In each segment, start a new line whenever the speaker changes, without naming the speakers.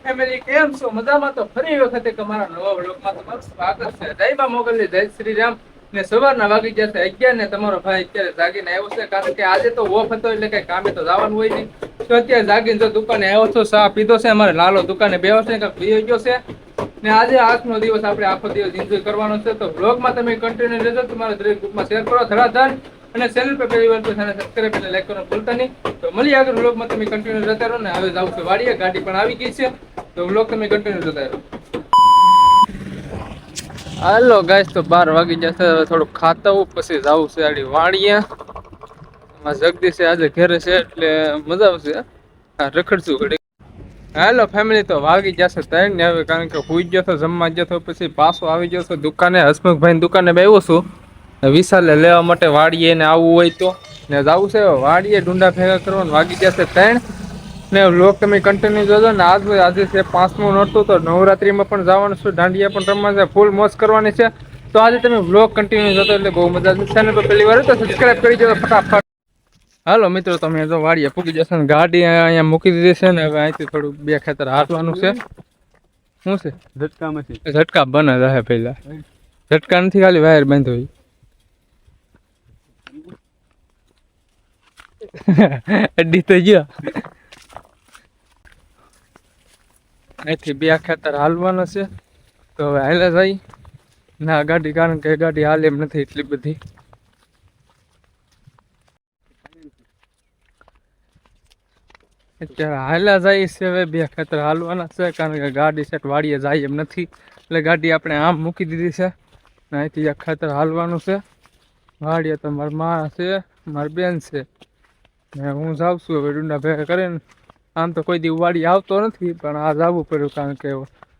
Family કેમ છો? મજામાં તો ફરી વખતે તમારા નવા વ્લોગમાં તમારું સ્વાગત છે. જય મા મોગલની જય શ્રી રામ. ને સવારના વાગી જશે 11 ને તમારો ભાઈ અત્યારે જાગીને આવ્યો છે, કારણ કે આજે તો ઓફ હતો એટલે કઈ કામે તો જવાનું હોય નહીં. તો અત્યારે જાગીને જો દુકાને આવ્યો છો, ચા પીધો છે, અમારે લાલો દુકાને બેહો છે, કાંઈક પી ગયો છે. ને આજે આજનો દિવસ આપણે આખો દિવસ એન્જોય કરવાનો છે, તો વ્લોગમાં તમે કન્ટિન્યુ રહેજો. તમારા દરેક ગ્રુપમાં શેર કરો ધડાધડ, અને ચેનલ પર પહેલી વાર તો ચેનલ સબસ્ક્રાઇબ અને લાઈક કરવાનું ભૂલતા નહીં. તો મળીએ આગળ વ્લોગમાં, તમે કન્ટિન્યુ રહેતા રહો. ને હવે જાવ છે વાડીએ, ગાડી પણ આવી ગઈ છે, તો વ્લોગ તમે કન્ટિન્યુ રહેતા રહો. હાલો ગાઈસ, તો 12 વાગી જશે, હવે થોડુંક ખાતા હું પછી જાવું છે આડી વાડીએ. જગદીશ આજે ઘરે છે એટલે મજા આવશે, રખડશું ઘડી. હેલો ફેમિલી, તો વાગી જશે 3 ને હવે, કારણ કે હુઈ ગયો તો જમવા ગયો તો પછી પાછો આવી ગયો તો દુકાને. હસમુખભાઈ દુકાને બેહ્યો છું, વિશાલે લેવા માટે વાડીએ ને આવવું હોય તો ને જવું છે વાડીએ, ડુંડા ભેગા કરવાનું. વાગી જશે 3 ને વ્લોગ તમે કન્ટિન્યુ જોજો. ને આજે છે 5મું નોરતું, તો નવરાત્રીમાં પણ જવાનું છે, દાંડિયા પણ રમવા છે, ફૂલ મોજ કરવાની છે. તો આજે તમે વ્લોગ કન્ટિન્યુ જોજો એટલે બહુ મજા આવશે. ચેનલ પર પહેલી વાર તો સબસ્ક્રાઇબ કરી દેજો ફટાફટ. હાલો મિત્રો, તમે જો વાડીએ પૂકી જશો ને ગાડી અહીંયા મૂકી દીધી છે ને હવે અહીંથી થોડું 2 ખેતર હાંટવાનું છે. શું છે? ઝટકા બને રહે પહેલા, ઝટકા નથી, ખાલી વાયર બાંધો. અડી તો ગયો. અહીંથી 2 ખેતર હાલવાના છે, તો હવે હાલ્યા જાય ના ગાડી, કારણ કે ગાડી હાલે એમ નથી એટલી બધી. અત્યારે હાલ્યા જાય છે, હવે 2 ખેતર હાલવાના છે, કારણ કે ગાડી સેટ વાડીએ જાય એમ નથી, એટલે ગાડી આપણે આમ મૂકી દીધી છે. અહીંથી 1 ખેતર હાલવાનું છે વાડીએ. તો મારી માં છે, મારી બેન છે ને હું જાઉં છું હવે ડુંડા ભેગા કરીને. આમ તો કોઈ દી વાડી આવતો નથી, પણ આજ આવવું પડ્યું, કારણ કે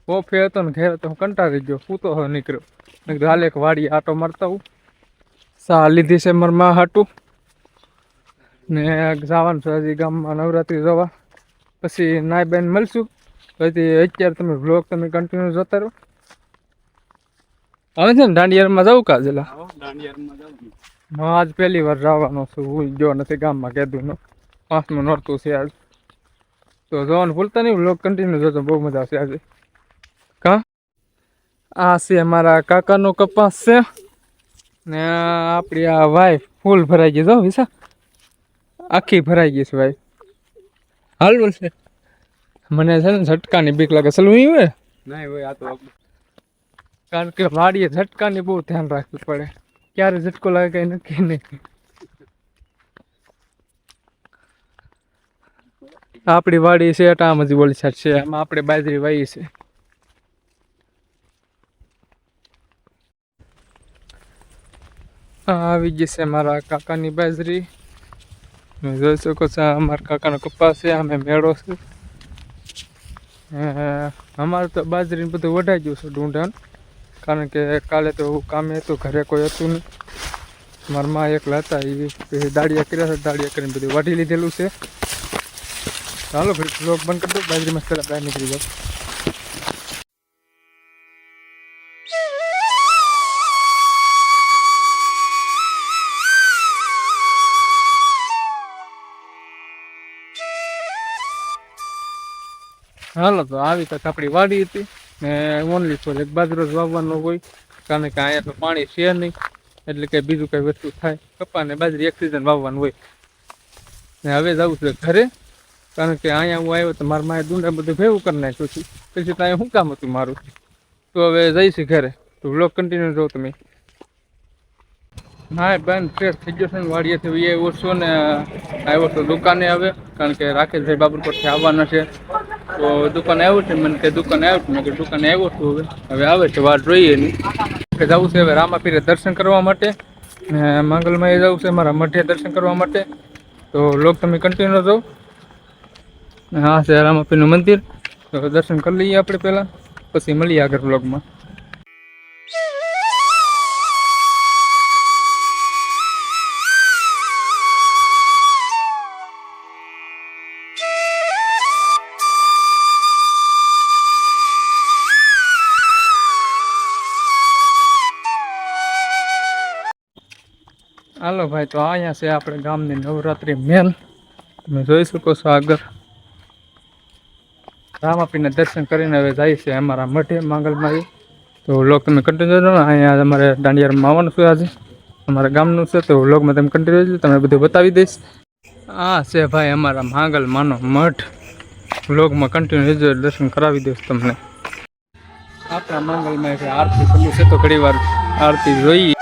ઓફે હતો ને ઘેર તો હું કંટાળી ગયો, હું તો નીકળ્યો. હાલ એક વાડી આટો મારતા હું. સા લીધી છે મારા માં હાટું, ને જવાનું છે હજી ગામમાં નવરાત્રી જોવા. પછી નાઈ બેન મળશું. પછી અત્યારે તમે વ્લોગ તમે કન્ટિન્યુ જોતા રહો. હવે છે ને દાંડિયારમાં જવું કાજેલા? આજ પહેલી વાર જવાનો છું, હું જો નથી ગામમાં કીધું. 5મું નોરતું છે આજ, તો જોવાનું ભૂલતા નહીં. વ્લોગ કન્ટિન્યુ જોજો, બહુ મજા આવશે આજે. કા આ છે મારા કાકાનો કપાસ છે, ને આપણી આ વાઈફ ફૂલ ભરાઈ ગઈ. જો વિશા આખી ભરાઈ ગઈ છે ભાઈ. હાલ બોલશે, મને છે ને ઝટકાની બીક લાગે. ચલવું હોય ના હોય આ તો, કારણ કે વાડીએ ઝટકાની બહુ ધ્યાન રાખવું પડે, ક્યારે ઝટકો લાગે કઈ નક્કી નહીં. આપણી વાડી છે આમ જ બોલી સાઈડ છે, આમાં આપણે બાજરી વાવી છે. આવી ગઈ છે મારા કાકાની બાજરી, જોઈ શકો છો. અમારા કાકાનો કપાસ છે, અમે મેળો છે. અમારે તો બાજરીને બધું વઢાઈ ગયું છે ડુંડાન, કારણ કે કાલે તો કામે હતું, ઘરે કોઈ હતું નહીં. મારા માં એકલા હતા, એ દાળિયા કર્યા હતા, દાળિયા કરીને બધું વાઢી લીધેલું છે. ચાલો ભાઈ બ્લોગ બંધ કરી દો, બાજરીમાં પહેલાં બહાર નીકળી જાઓ. હાલો, તો આવી તક આપણી વાડી હતી ને ઓનલી ફોર એક બાજરો જ વાવવાનો હોય, કારણ કે અહીંયા તો પાણી છે નહીં, એટલે કે બીજું કઈ વસ્તુ થાય. કપા ને બાજરી એક સિઝન વાવવાનું હોય. ને હવે જવું છે ઘરે, કારણ કે અહીંયા હું આવ્યો તો મારા માએ ડુંડા બધું ભેગું કરી નાખ્યું છે. પછી તો અહીંયા શું કામ હતું મારું, તો હવે જઈશ ઘરે. તો વ્લોગ કન્ટિન્યુ જો તમે. હા બંધ ફ્રેશ થઈ ગયો છે ને વાડીએથી એ ઓછો ને આવ્યો તો દુકાને હવે, કારણ કે રાકેશભાઈ બાબરકોટથી આવવાના છે. તો દુકાને આવ્યું છે, મને કે દુકાને આવ્યું છે, મેં કે દુકાને આવ્યો છું. હવે આવે છે, વાર જોઈએ નહીં. જવું છે હવે રામાપીરે દર્શન કરવા માટે, ને મંગલમાં જવું છે મારા મઢે દર્શન કરવા માટે. તો લોક તમે કન્ટિન્યુ જાઓ. હા છે રામાપીરનું મંદિર, તો દર્શન કરી લઈએ આપણે પહેલાં, પછી મળીએ આગળ બ્લોગમાં. હાલો ભાઈ, તો અહીંયા છે આપણે ગામની નવરાત્રી મેન, તમે જોઈ શકો છો આગળ. રામાપીરના દર્શન કરીને હવે જાય છે અમારા મઠે માંગલમાં. તો વ્લોગ તમે કન્ટિન્યુ કરો. અહીંયા અમારે દાંડિયા રમવા આવવાનું છે આજે, અમારા ગામનું છે. તો વ્લોગમાં તમે કન્ટિન્યુ કરજો, તમને બધું બતાવી દઈશ. આ છે ભાઈ અમારા માંગલ માનો મઠ. વ્લોગમાં કન્ટિન્યુ રહેજો, દર્શન કરાવી દઈશ તમને. આપણા માંગલમાં આરતી ચાલુ છે, તો ઘણી વાર આરતી જોઈએ.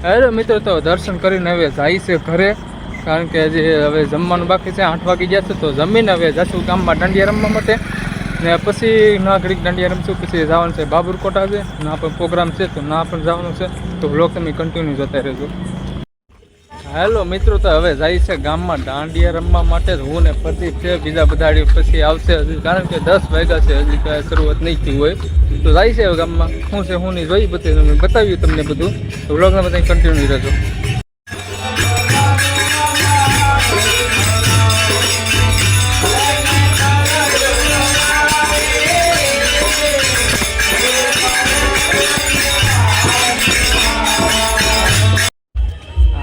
હેલો મિત્રો, તો દર્શન કરીને હવે જાય છે ઘરે, કારણ કે હજી હવે જમવાનું બાકી છે. 8 વાગી ગયા છે, તો જમીને હવે જશું ગામમાં દાંડિયા રમવા માટે. ને પછી ના ઘડીક દાંડિયા રમશું, પછી જવાનું છે બાબુરકોટ. આજે ના પણ પ્રોગ્રામ છે, તો ના પણ જવાનું છે. તો વ્લોગ તમે કન્ટિન્યુ જોતા રહેજો. હેલો મિત્રો, તો હવે જાય છે ગામમાં દાંડિયા રમવા માટે. હું ને પ્રદીપ છે, બીજા બધા પછી આવશે હજી, કારણ કે 10 વાગ્યા છે, હજી કાંઈ શરૂઆત નહીં થઈ હોય. તો જાય છે ગામમાં, શું છે હું નહીં જોઈ બતાવ્યું તમને બધું. તો વ્લોગને બધા કન્ટિન્યુ રહેજો.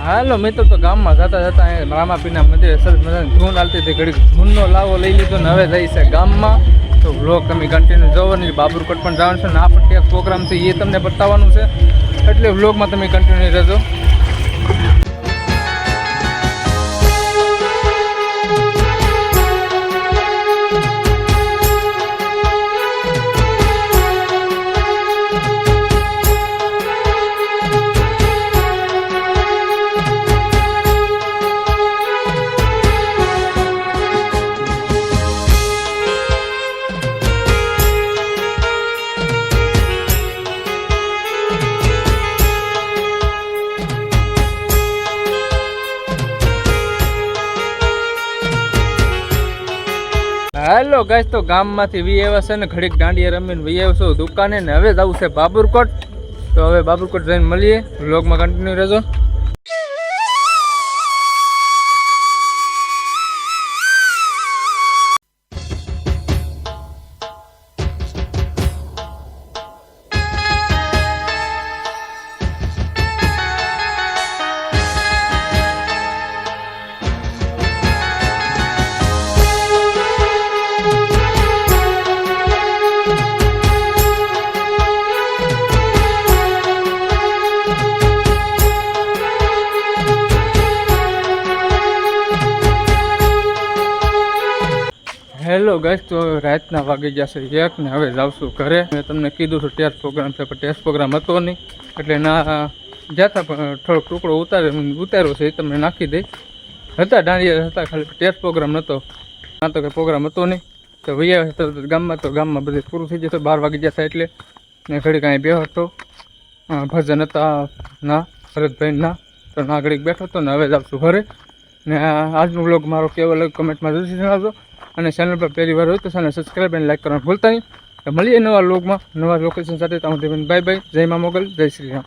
હાલો મિત્રો, તો ગામમાં જતા જતા રામાપીરના મંદિરે સરસ મજાની ધૂન હાલતી હતી. ઘડી ધૂનનો લાવો લઈ લીધો ને હવે જાય છે ગામમાં. તો વ્લોગ તમે કન્ટિન્યુ જોવો ને. બાબુરકોટ પણ જવાનું છે ને આ પણ ક્યાંક પ્રોગ્રામ છે, એ તમને બતાવવાનું છે. એટલે વ્લોગમાં તમે કન્ટિન્યુ રહેજો. હેલો ગાઈસ, તો ગામમાંથી વી આવ્યા છે ને ઘડીક દાંડિયા રમીને વી આવ્યો છું દુકાને. ને હવે જવું છે બાબુરકોટ. તો હવે બાબુરકોટ જઈને મળીએ. વ્લોગમાં કન્ટિન્યુ રહેજો. હેલો ગાઈસ, તો રાતના વાગી જશે 1 ને હવે જાવશું ઘરે. મેં તમને કીધું હતું ટેસ્ટ પ્રોગ્રામ છે, પણ ટેસ્ટ પ્રોગ્રામ હતો નહીં, એટલે ના જતા. પણ થોડોક ટુકડો ઉતાર્યો છે, એ તમને નાખી દઈ. હતા દાંડિયા હતા, ખાલી ટેસ્ટ પ્રોગ્રામ નહોતો. ના તો કંઈ પ્રોગ્રામ હતો નહીં. તો ભૈયા ગામમાં, તો ગામમાં બધું પૂરું થઈ જશે. 12 વાગી જશે એટલે. ને ઘડીક કાંઈ બેઠો હતો, ભજન હતા ના ભરતભાઈ ના, તો ના ઘડીક બેઠો હતો. ને હવે જાવશું ઘરે. ને આજનો વ્લોગ મારો કેવો લાગ્યો કમેન્ટમાં જરૂરથી જણાવજો. અને ચેનલ પર પહેલી વાર હોય તો ચેનલ સબસ્ક્રાઈબ અને લાઈક કરવાનું ભૂલતા નહીં. મળીએ નવા વ્લોગમાં નવા લોકેશન સાથે. ત્યાં સુધી બાય બાય. જય મા મોગલ, જય શ્રી રામ.